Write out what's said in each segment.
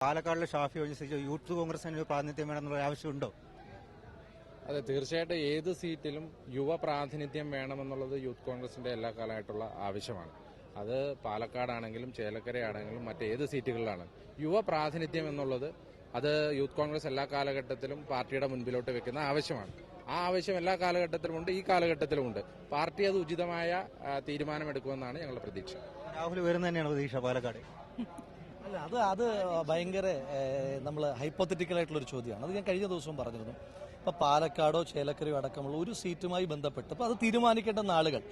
പാലക്കാടിലെ ഷാഫി ഒഴിച്ച് യൂത്ത് കോൺഗ്രസിന് പ്രാതിനിധ്യം വേണമെന്നുള്ള ആവശ്യമുണ്ടോ? അതെ, തീർച്ചയായിട്ടും ഏത് സീറ്റിലും യുവ പ്രാതിനിധ്യം വേണമെന്നുള്ളത് യൂത്ത് കോൺഗ്രസിന്റെ എല്ലാ കാലമായിട്ടുള്ള ആവശ്യമാണ്. അത് പാലക്കാടാണെങ്കിലും ചേലക്കരയാണെങ്കിലും മറ്റേത് സീറ്റുകളിലാണ് യുവ പ്രാതിനിധ്യം എന്നുള്ളത് അത് യൂത്ത് കോൺഗ്രസ് എല്ലാ കാലഘട്ടത്തിലും പാർട്ടിയുടെ മുൻപിലോട്ട് വെക്കുന്ന ആവശ്യമാണ്. ആ ആവശ്യം എല്ലാ കാലഘട്ടത്തിലുമുണ്ട്, ഈ കാലഘട്ടത്തിലുമുണ്ട്. പാർട്ടി അത് ഉചിതമായ തീരുമാനമെടുക്കുമെന്നാണ് ഞങ്ങളുടെ പ്രതീക്ഷ. രാഹുൽ വരുന്ന തന്നെയാണ് പ്രതീക്ഷ പാലക്കാട്? അല്ല, അത് ഭയങ്കര നമ്മൾ ഹൈപ്പോത്തറ്റിക്കൽ ആയിട്ടുള്ള ഒരു ചോദ്യമാണ്. അത് ഞാൻ കഴിഞ്ഞ ദിവസവും പറഞ്ഞിരുന്നു. ഇപ്പൊ പാലക്കാടോ ചേലക്കരയോ അടക്കമുള്ള ഒരു സീറ്റുമായി ബന്ധപ്പെട്ട് ഇപ്പൊ അത് തീരുമാനിക്കേണ്ടുന്ന ആളുകൾ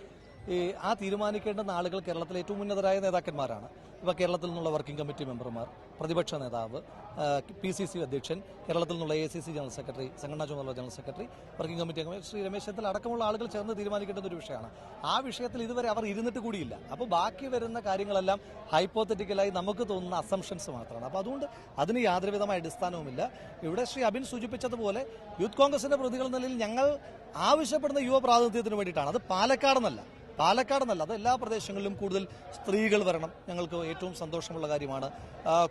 ആ തീരുമാനിക്കേണ്ടുന്ന ആളുകൾ കേരളത്തിലെ ഏറ്റവും ഉന്നതരായ നേതാക്കന്മാരാണ്. ഇപ്പൊ കേരളത്തിൽ നിന്നുള്ള വർക്കിംഗ് കമ്മിറ്റി മെമ്പർമാർ, പ്രതിപക്ഷ നേതാവ്, PCC അധ്യക്ഷൻ, കേരളത്തിൽ നിന്നുള്ള ACC ജനറൽ സെക്രട്ടറി, സംഘടനാ ചുമതല ജനറൽ സെക്രട്ടറി, വർക്കിംഗ് കമ്മിറ്റി അംഗം ശ്രീ രമേശ് ചെന്നിത്തല അടക്കമുള്ള ആളുകൾ ചേർന്ന് തീരുമാനിക്കേണ്ടുന്ന ഒരു വിഷയമാണ്. ആ വിഷയത്തിൽ ഇതുവരെ അവർ ഇരുന്നിട്ട് കൂടിയില്ല. അപ്പോൾ ബാക്കി വരുന്ന കാര്യങ്ങളെല്ലാം ഹൈപ്പോത്തറ്റിക്കലായി നമുക്ക് തോന്നുന്ന അസംഷൻസ് മാത്രമാണ്. അപ്പോൾ അതുകൊണ്ട് അതിന് യാതൊരുവിധമായ അടിസ്ഥാനവുമില്ല. ഇവിടെ ശ്രീ അബിൻ സൂചിപ്പിച്ചതുപോലെ യൂത്ത് കോൺഗ്രസിന്റെ പ്രതികൾ നിലയിൽ ഞങ്ങൾ ആവശ്യപ്പെടുന്ന യുവ പ്രാതിനിധ്യത്തിന് വേണ്ടിയിട്ടാണ്. അത് പാലക്കാടെന്നല്ല, അത് എല്ലാ പ്രദേശങ്ങളിലും കൂടുതൽ സ്ത്രീകൾ വരണം. ഞങ്ങൾക്ക് ഏറ്റവും സന്തോഷമുള്ള കാര്യമാണ്.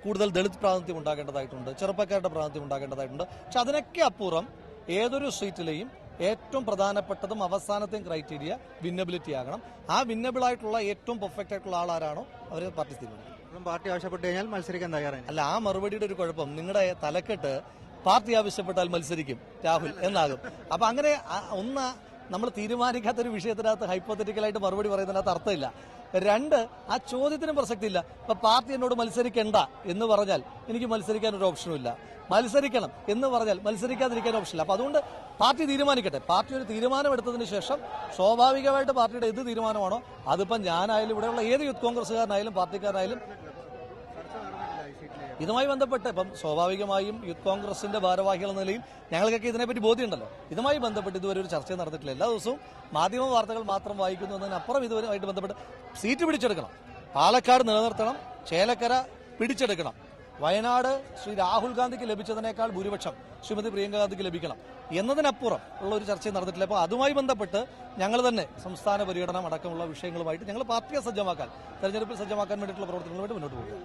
കൂടുതൽ ദളിത് പ്രാതിനിധ്യം ഉണ്ടാകേണ്ടതായിട്ടുണ്ട്, ചെറുപ്പക്കാരുടെ പ്രാതിനിധ്യം ഉണ്ടാകേണ്ടതായിട്ടുണ്ട്. പക്ഷെ അതിനൊക്കെ അപ്പുറം ഏതൊരു സീറ്റിലെയും ഏറ്റവും പ്രധാനപ്പെട്ടതും അവസാനത്തെയും ക്രൈറ്റീരിയ വിന്നബിലിറ്റി ആകണം. ആ വിന്നബിളായിട്ടുള്ള ഏറ്റവും പെർഫെക്റ്റ് ആയിട്ടുള്ള ആളാരാണോ അവരെ പാർട്ടി തീരുമാനിക്കും. പാർട്ടി ആവശ്യപ്പെട്ട് കഴിഞ്ഞാൽ മത്സരിക്കാൻ തയ്യാറാണ്. അല്ല, ആ മറുപടിയുടെ ഒരു കുഴപ്പം നിങ്ങളുടെ തലക്കെട്ട് പാർട്ടി ആവശ്യപ്പെട്ടാൽ മത്സരിക്കും രാഹുൽ എന്നാകും. അപ്പൊ അങ്ങനെ നമ്മൾ തീരുമാനിക്കാത്തൊരു വിഷയത്തിനകത്ത് ഹൈപ്പോത്തറ്റിക്കലായിട്ട് മറുപടി പറയുന്നതിനകത്ത് അർത്ഥമില്ല. രണ്ട്, ആ ചോദ്യത്തിനും പ്രസക്തിയില്ല. ഇപ്പൊ പാർട്ടി എന്നോട് മത്സരിക്കണ്ട എന്ന് പറഞ്ഞാൽ എനിക്ക് മത്സരിക്കാൻ ഒരു ഓപ്ഷനും ഇല്ല. മത്സരിക്കണം എന്ന് പറഞ്ഞാൽ മത്സരിക്കാതിരിക്കാൻ ഓപ്ഷനില്ല. അപ്പൊ അതുകൊണ്ട് പാർട്ടി തീരുമാനിക്കട്ടെ. പാർട്ടി ഒരു തീരുമാനമെടുത്തതിന് ശേഷം സ്വാഭാവികമായിട്ട് പാർട്ടിയുടെ എന്ത് തീരുമാനമാണോ അതിപ്പം ഞാനായാലും ഇവിടെയുള്ള ഏത് യൂത്ത് കോൺഗ്രസ്സുകാരനായാലും പാർട്ടിക്കാരനായാലും ഇതുമായി ബന്ധപ്പെട്ട് ഇപ്പം സ്വാഭാവികമായും യൂത്ത് കോൺഗ്രസിന്റെ ഭാരവാഹികൾ എന്ന നിലയിൽ ഞങ്ങൾക്കൊക്കെ ഇതിനെപ്പറ്റി ബോധ്യമുണ്ടല്ലോ. ഇതുമായി ബന്ധപ്പെട്ട് ഇതുവരെ ഒരു ചർച്ച നടന്നിട്ടില്ല. എല്ലാ ദിവസവും മാധ്യമ വാർത്തകൾ മാത്രം വായിക്കുന്നു എന്നതിനപ്പുറം ഇതുവരെയായിട്ട് ബന്ധപ്പെട്ട് സീറ്റ് പിടിച്ചെടുക്കണം, പാലക്കാട് നിലനിർത്തണം, ചേലക്കര പിടിച്ചെടുക്കണം, വയനാട് ശ്രീ രാഹുൽ ഗാന്ധിക്ക് ലഭിച്ചതിനേക്കാൾ ഭൂരിപക്ഷം ശ്രീമതി പ്രിയങ്ക ഗാന്ധിക്ക് ലഭിക്കണം എന്നതിനപ്പുറം ഉള്ള ഒരു ചർച്ച നടന്നിട്ടില്ല. അപ്പോൾ അതുമായി ബന്ധപ്പെട്ട് ഞങ്ങൾ തന്നെ സംസ്ഥാന പര്യടനം അടക്കമുള്ള വിഷയങ്ങളുമായിട്ട് ഞങ്ങൾ പാർട്ടിയെ സജ്ജമാക്കാൻ, തെരഞ്ഞെടുപ്പിൽ സജ്ജമാക്കാൻ വേണ്ടിയിട്ടുള്ള പ്രവർത്തനങ്ങളുമായിട്ട് മുന്നോട്ട് പോകും.